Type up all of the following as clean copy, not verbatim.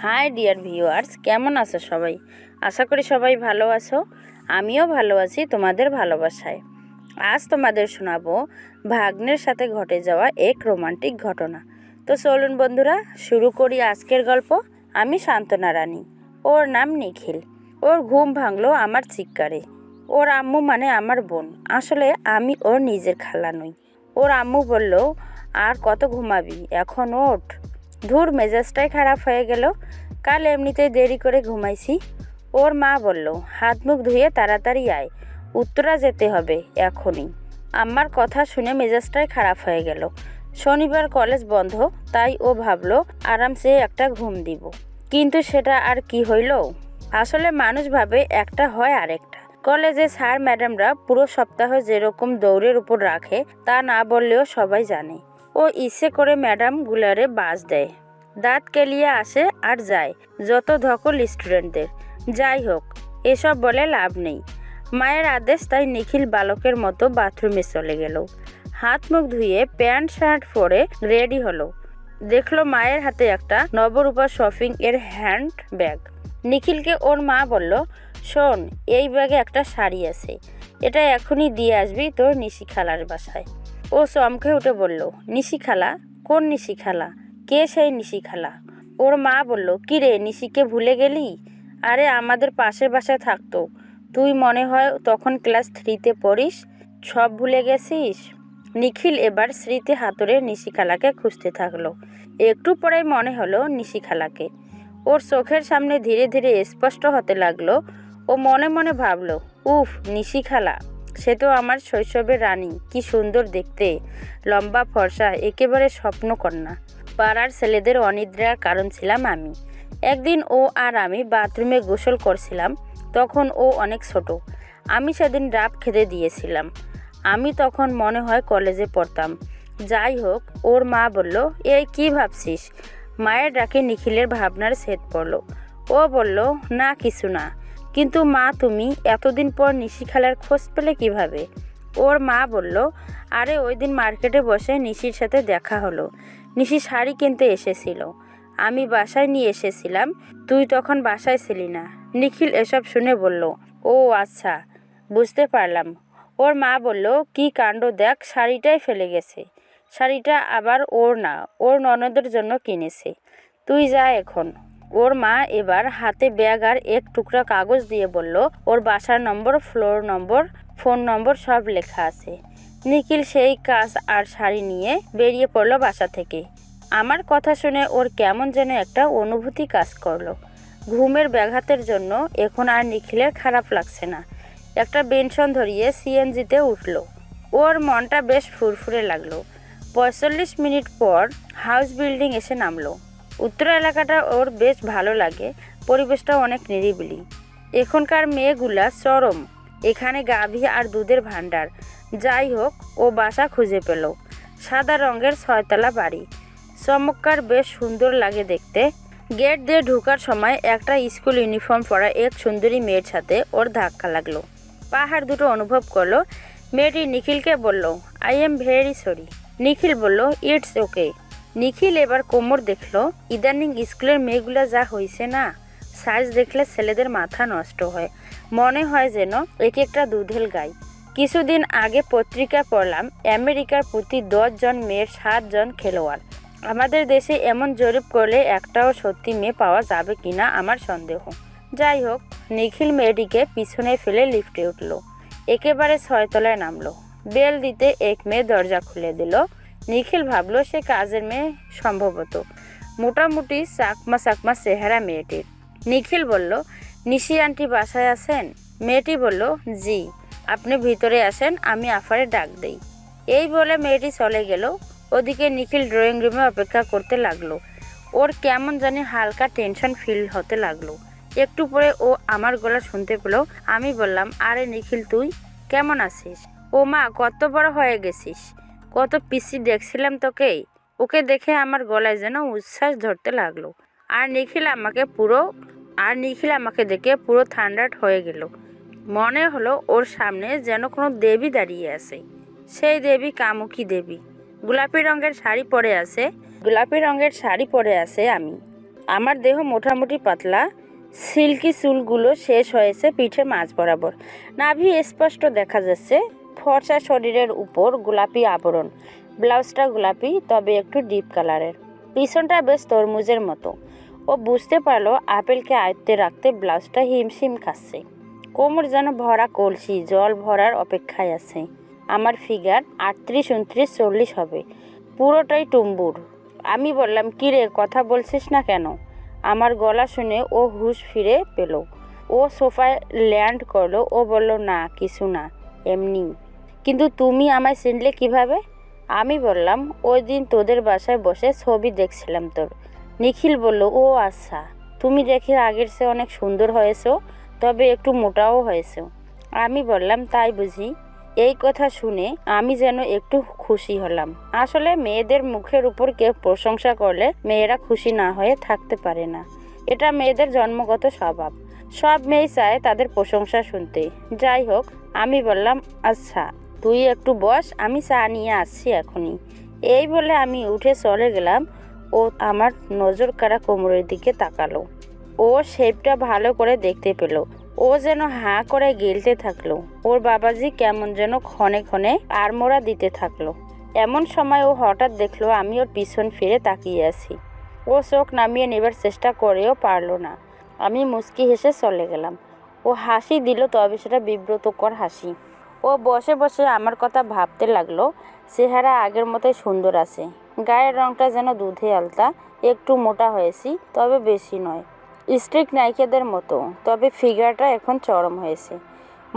High dear viewers, কেমন আছো সবাই? আশা করি সবাই ভালো আছো। আমিও ভালো আছি তোমাদের ভালোবাসায়। আজ তোমাদের শোনাবো ভাগ্নের সাথে ঘটে যাওয়া এক রোমান্টিক ঘটনা। তো চলুন বন্ধুরা, শুরু করি আজকের গল্প। আমি সান্ত্বনা রানী, ওর নাম নিখিল। ওর ঘুম ভাঙলো আমার চিৎকারে। ওর আম্মু মানে আমার বোন, আসলে আমি ওর নিজের খালা নই। ওর আম্মু বলল, আর কত ঘুমাবি, এখন ওঠ। ধুর, মেজাজটাই খারাপ হয়ে গেল। কাল এমনিতেই দেরি করে ঘুমাইছি। ওর মা বলল, হাত মুখ ধুয়ে তাড়াতাড়ি আয়, উত্তরা যেতে হবে এখনই। আম্মার কথা শুনে মেজাজটাই খারাপ হয়ে গেল। শনিবার কলেজ বন্ধ, তাই ও ভাবলো আরামসে একটা ঘুম দিব। কিন্তু সেটা আর কি হইল। আসলে মানুষ ভাবে একটা হয় আরেকটা। কলেজে স্যার ম্যাডামরা পুরো সপ্তাহ যেরকম দৌড়ের উপর রাখে তা না বললেও সবাই জানে। ও ইচ্ছে করে ম্যাডাম গুলারে বাস দেয়, দাঁত কেলিয়ে আসে আর যায়, যত ধকল স্টুডেন্টদের। যাই হোক, এসব বলে লাভ নেই। মায়ের আদেশ, তাই নিখিল বালকের মতো বাথরুমে চলে গেল। হাত মুখ ধুয়ে প্যান্ট শার্ট পরে রেডি হলো। দেখলো মায়ের হাতে একটা নবরূপা শপিং এর হ্যান্ড ব্যাগ। নিখিলকে ওর মা বলল, শোন, এই ব্যাগে একটা শাড়ি আছে, এটা এখনই দিয়ে আসবি তোর নিশি খালার বাসায়। ও চমকে উঠে বলল, নিশি খালা? কোন নিশি খালা? কে সেই নিশি খালা? ওর মা বলল, কি রে, নিশিকে ভুলে গেলি? আরে আমাদের পাশের বাসায় থাকতো, তুই মনে হয় তখন ক্লাস 3-তে পড়িস, সব ভুলে গেছিস? নিখিল এবার স্মৃতি হাতুড়ে নিশি খালাকে খুঁজতে থাকলো। একটু পরেই মনে হলো নিশি খালাকে। ওর চোখের সামনে ধীরে ধীরে স্পষ্ট হতে লাগলো। ও মনে মনে ভাবলো, উফ, নিশি খালা, সে তো আমার শৈশবের রানী, কি সুন্দর দেখতে, লম্বা ফর্সা, একেবারে স্বপ্নকন্যা। পাড়ার ছেলেদের অনিদ্রার কারণ ছিলাম আমি। একদিন ও আর আমি বাথরুমে গোসল করছিলাম, তখন ও অনেক ছোট। আমি সেদিন ডাব খেতে দিয়েছিলাম। আমি তখন মনে হয় কলেজে পড়তাম। যাই হোক, ওর মা বলল, এই কি ভাবছিস? মায়ের ডাকে নিখিলের ভাবনার ছেদ পড়ল। ও বলল, না কিছু না। কিন্তু মা, তুমি এতদিন পর নিশি খালার খোঁজ পেলে কিভাবে? ওর মা বলল, আরে ওই দিন মার্কেটে বসে নিশির সাথে দেখা হলো। নিশি শাড়ি কিনতে এসেছিল, আমি বাসায় নিয়ে এসেছিলাম, তুই তখন বাসায় ছিলি না। নিখিল এসব শুনে বলল, ও আচ্ছা, বুঝতে পারলাম। ওর মা বলল, কি কাণ্ড, দেখ, শাড়িটাই ফেলে গেছে। শাড়িটা আবার ওর না, ওর ননদের জন্য কিনেছে। তুই যা এখন। ওর মা এবার হাতে ব্যাগ আর এক টুকরা কাগজ দিয়ে বলল, ওর বাসার নম্বর, ফ্লোর নম্বর, ফোন নম্বর সব লেখা আছে। নিখিল সেই কাজ আর শাড়ি নিয়ে বেরিয়ে পড়লো বাসা থেকে। আমার কথা শুনে ওর কেমন যেন একটা অনুভূতি কাজ করলো। ঘুমের ব্যাঘাতের জন্য এখন আর নিখিলের খারাপ লাগছে না। একটা বেনশন ধরিয়ে সিএনজিতে উঠলো। ওর মনটা বেশ ফুরফুরে লাগলো। 45 মিনিট পর হাউস বিল্ডিং এসে নামলো। উত্তর এলাকাটা ওর বেশ ভালো লাগে, পরিবেশটা অনেক নিরিবিলি। এখনকার মেয়েগুলা চরম, এখানে গাভী আর দুধের ভাণ্ডার। যাই হোক, ও বাসা খুঁজে পেল। সাদা রঙের 6তলা বাড়ি, চমৎকার, বেশ সুন্দর লাগে দেখতে। গেট দিয়ে ঢোকার সময় একটা স্কুল ইউনিফর্ম পরা এক সুন্দরী মেয়ের সাথে ওর ধাক্কা লাগলো। পাহাড় দুটো অনুভব করলো। মেয়েটি নিখিলকে বলল, আই এম ভেরি সরি। নিখিল বলল, ইটস ওকে। নিখিল এবার কোমর দেখলো। ইদানিং স্কুলের মেয়েগুলো যা হয়েছে না, সাইজ দেখলে ছেলেদের মাথা নষ্ট হয়, মনে হয় যেন এক একটা দুধেল গাই। কিছুদিন আগে পত্রিকা পড়লাম, আমেরিকার প্রতি 10 জন মেয়ের 7 জন খেলোয়াড়। আমাদের দেশে এমন জরিপ করলে একটাও সত্যি মেয়ে পাওয়া যাবে কিনা আমার সন্দেহ। যাই হোক, নিখিল মেয়েটিকে পিছনে ফেলে লিফটে উঠল। একেবারে 6তলায় নামলো। বেল দিতে এক মেয়ে দরজা খুলে দিল। নিখিল ভাবলো সে কাজের মেয়ে সম্ভবত। মোটামুটি চাকমা চাকমা চেহারা মেয়েটির। নিখিল বলল, নিশি আন্টি বাসায় আছেন? মেয়েটি বলল, জি। আপনি ভিতরে আসেন, আমি আফারে ডাক দেই। এই বলে মেয়েটি চলে গেল। ওদিকে নিখিল ড্রয়িং রুমে অপেক্ষা করতে লাগলো। ওর কেমন জানি হালকা টেনশন ফিল হতে লাগলো। একটু পরে ও আমার গলা শুনতে পেল। আমি বললাম, আরে নিখিল, তুই কেমন আছিস? ও মা, কত বড় হয়ে গেছিস, কত পিসি দেখছিলাম তোকে। ওকে দেখে আমার গলায় যেন উচ্ছ্বাস ধরতে লাগলো। আর নিখিল আমাকে দেখে পুরো ঠান্ডাট হয়ে গেল। মনে হলো ওর সামনে যেন কোনো দেবী দাঁড়িয়ে আছে। সেই দেবী কামুকি দেবী। গোলাপি রঙের শাড়ি পরে আছে আমি। আমার দেহ মোটামুটি পাতলা, সিল্কি চুলগুলো শেষ হয়েছে পিঠে মাঝ বরাবর, নাভি স্পষ্ট দেখা যাচ্ছে, ফর্সা শরীরের উপর গোলাপি আবরণ, ব্লাউজটা গোলাপি তবে একটু ডিপ কালারের, পিছনটা বেশ তরমুজের মতো। ও বুঝতে পারলো আপেলকে আয়ত্তে রাখতে ব্লাউজটা হিমশিম খাচ্ছে। কোমর যেন ভরা কলসি, জল ভরার অপেক্ষায় আছে। আমার ফিগার 38, 29, 40 হবে, পুরোটাই টুম্বুর। আমি বললাম, কিরে কথা বলছিস না কেন? আমার গলা শুনে ও হুঁশ ফিরে পেল। ও সোফায় ল্যান্ড করলো। ও বলল, না কিছু না, এমনি। কিন্তু তুমি আমায় চিনলে কিভাবে? আমি বললাম, ওই দিন তোদের বাসায় বসে ছবি দেখছিলাম তোর। নিখিল বলল, ও আচ্ছা, তুমি দেখে আগের চেয়ে অনেক সুন্দর হয়েছো, তবে একটু মোটাও হয়েছো। আমি বললাম, তাই বুঝি? এই কথা শুনে আমি যেন একটু খুশি হলাম। আসলে মেয়েদের মুখের উপর কেউ প্রশংসা করলে মেয়েরা খুশি না হয়ে থাকতে পারে না। এটা মেয়েদের জন্মগত স্বভাব। সব মেয়ে চায় তাদের প্রশংসা শুনতে। যাই হোক, আমি বললাম, আচ্ছা তুই একটু বস, আমি চা নিয়ে আসছি এখনই। এই বলে আমি উঠে চলে গেলাম। ও আমার নজর কাড়া কোমরের দিকে তাকালো। ও শেপটা ভালো করে দেখতে পেল। ও যেন হাঁ করে গিলতে থাকলো। ওর বাবাজি কেমন যেন ক্ষণে ক্ষণে আড়মোড়া দিতে থাকলো। এমন সময় ও হঠাৎ দেখলো আমি ওর পিছন ফিরে তাকিয়ে আছি। ও চোখ নামিয়ে নেবার চেষ্টা করেও পারল না। আমি মুচকি হেসে চলে গেলাম। ও হাসি দিল, তবে সেটা বিব্রতকর হাসি। ও বসে বসে আমার কথা ভাবতে লাগলো। চেহারা আগের মতোই সুন্দর আছে, গায়ের রংটা যেন দুধে আলতা, একটু মোটা হয়েছি তবে বেশি নয়, স্ট্রিক নায়িকাদের মতো, তবে ফিগারটা এখন চরম হয়েছে।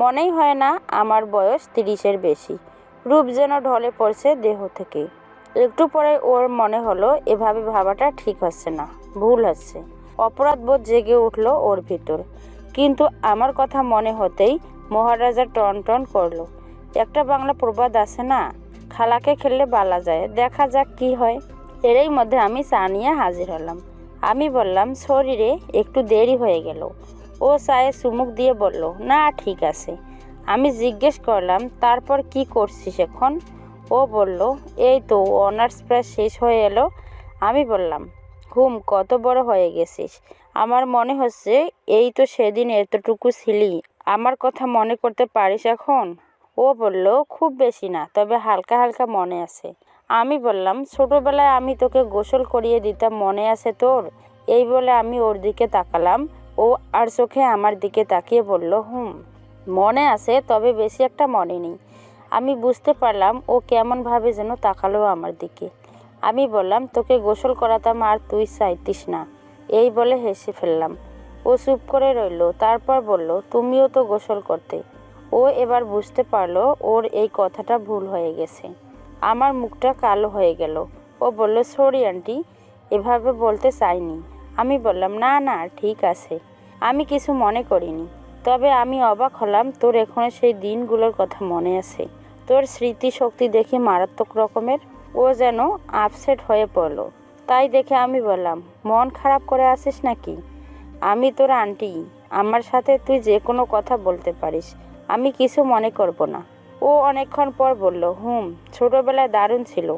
মনেই হয় না আমার বয়স 30-এর বেশি। রূপ যেন ঢলে পড়ছে দেহ থেকে। একটু পরে ওর মনে হলো এভাবে ভাবাটা ঠিক হচ্ছে না, ভুল হচ্ছে। অপরাধবোধ জেগে উঠলো ওর ভিতর। কিন্তু আমার কথা মনে হতেই মহারাজা টন টন করলো। একটা বাংলা প্রবাদ আছে না, খালাকে খেললে বালা যায়, দেখা যাক কি হয়। এরই মধ্যে আমি চা নিয়ে হাজির হলাম। আমি বললাম, শরীরে একটু দেরি হয়ে গেল। ও চায়ে চুমুক দিয়ে বলল, না ঠিক আছে। আমি জিজ্ঞেস করলাম, তারপর কি করছিস এখন? ও বলল, এই তো অনার্স প্রায় শেষ হয়ে এলো। আমি বললাম, কত বড় হয়ে গেছিস। আমার মনে হচ্ছে এই তো সেদিন এতটুকু ছিলি, আমার কথা মনে করতে পারিস এখন? ও বলল, খুব বেশি না, তবে হালকা হালকা মনে আছে। আমি বললাম, ছোটবেলায় আমি তোকে গোসল করিয়ে দিতাম, মনে আছে তোর? এই বলে আমি ওর দিকে তাকালাম। ও আর চোখে আমার দিকে তাকিয়ে বলল, মনে আছে, তবে বেশি একটা মনে নেই। আমি বুঝতে পারলাম ও কেমনভাবে যেন তাকালো আমার দিকে। আমি বললাম, তোকে গোসল করাতাম আর তুই চাইতিস না। এই বলে হেসে ফেললাম। ও চুপ করে রইল। তারপর বলল, তুমিও তো গোসল করতে। ও এবার বুঝতে পারলো ওর এই কথাটা ভুল হয়ে গেছে। আমার মুখটা কালো হয়ে গেল। ও বলল, সরি আন্টি, এভাবে বলতে চাইনি। আমি বললাম, না না ঠিক আছে, আমি কিছু মনে করিনি। তবে আমি অবাক হলাম তোর এখনো সেই দিনগুলোর কথা মনে আছে। তোর স্মৃতিশক্তি দেখে মারাত্মক রকমের। ও যেন আপসেট হয়ে পড়ল। তাই দেখে আমি বললাম, মন খারাপ করে আছিস নাকি? আমি তোর আন্টি, আমার সাথে তুই যে কোনো কথা বলতে পারিস, আমি কিছু মনে করব না। ও অনেকক্ষণ পর বলল, ছোটবেলায় দারুণ ছিল।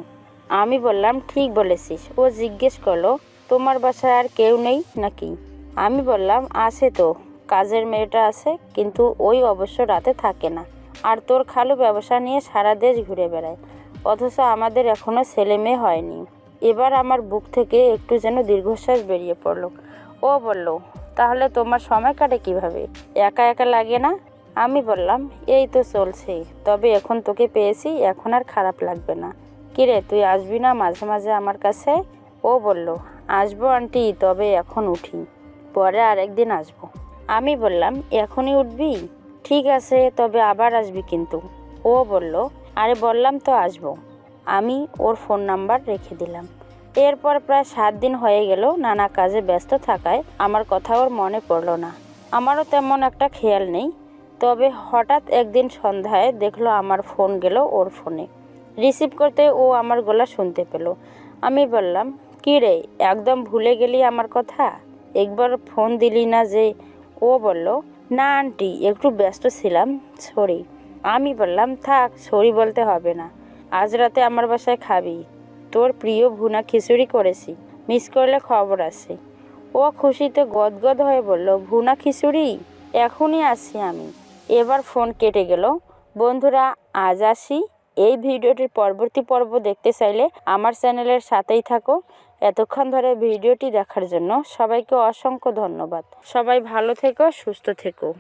আমি বললাম, ঠিক বলেছিস। ও জিজ্ঞেস করলো, তোমার বাসায় আর কেউ নেই নাকি? আমি বললাম, আছে তো, কাজের মেয়েটা আছে, কিন্তু ওই অবশ্য রাতে থাকে না। আর তোর খালু ব্যবসা নিয়ে সারা দেশ ঘুরে বেড়ায়, অথচ আমাদের এখনও ছেলে মেয়ে হয়নি। এবার আমার বুক থেকে একটু যেন দীর্ঘশ্বাস বেরিয়ে পড়ল। ও বলল, তাহলে তোমার সময় কাটে কিভাবে? একা একা লাগে না? আমি বললাম, এই তো চলছে, তবে এখন তোকে পেয়েছি, এখন আর খারাপ লাগবে না। কিরে, তুই আসবি না মাঝে মাঝে আমার কাছে? ও বলল, আসবো আন্টি, তবে এখন উঠি, পরে আরেকদিন আসবো। আমি বললাম, এখনই উঠবি? ঠিক আছে, তবে আবার আসবি কিন্তু। ও বলল, আরে বললাম তো আসবো। আমি ওর ফোন নাম্বার রেখে দিলাম। এরপর প্রায় 7 দিন হয়ে গেল। নানা কাজে ব্যস্ত থাকায় আমার কথা ওর মনে পড়ল না। আমারও তেমন একটা খেয়াল নেই। তবে হঠাৎ একদিন সন্ধ্যায় দেখলো আমার ফোন গেল ওর ফোনে। রিসিভ করতে ও আমার গলা শুনতে পেল। আমি বললাম, কী রে, একদম ভুলে গেলি আমার কথা? একবার ফোন দিলি না যে? ও বলল, না আন্টি, একটু ব্যস্ত ছিলাম, সরি। আমি বললাম, থাক, সরি বলতে হবে না। আজ রাতে আমার বাসায় খাবি, তোর প্রিয় ভুনা খিচুড়ি করেছি, মিস করলে খবর আছে। ও ও খুশিতে গদগদ হয়ে বলল, ভুনা খিচুড়ি? এখনই আসি আমি। এবার ফোন কেটে গেল। বন্ধুরা, আজ আসি। এই ভিডিওটির পরবর্তী পর্ব দেখতে চাইলে আমার চ্যানেলের সাথেই থাকো। এতক্ষণ ধরে ভিডিওটি দেখার জন্য সবাইকে অসংখ্য ধন্যবাদ। সবাই ভালো থেকো, সুস্থ থেকো।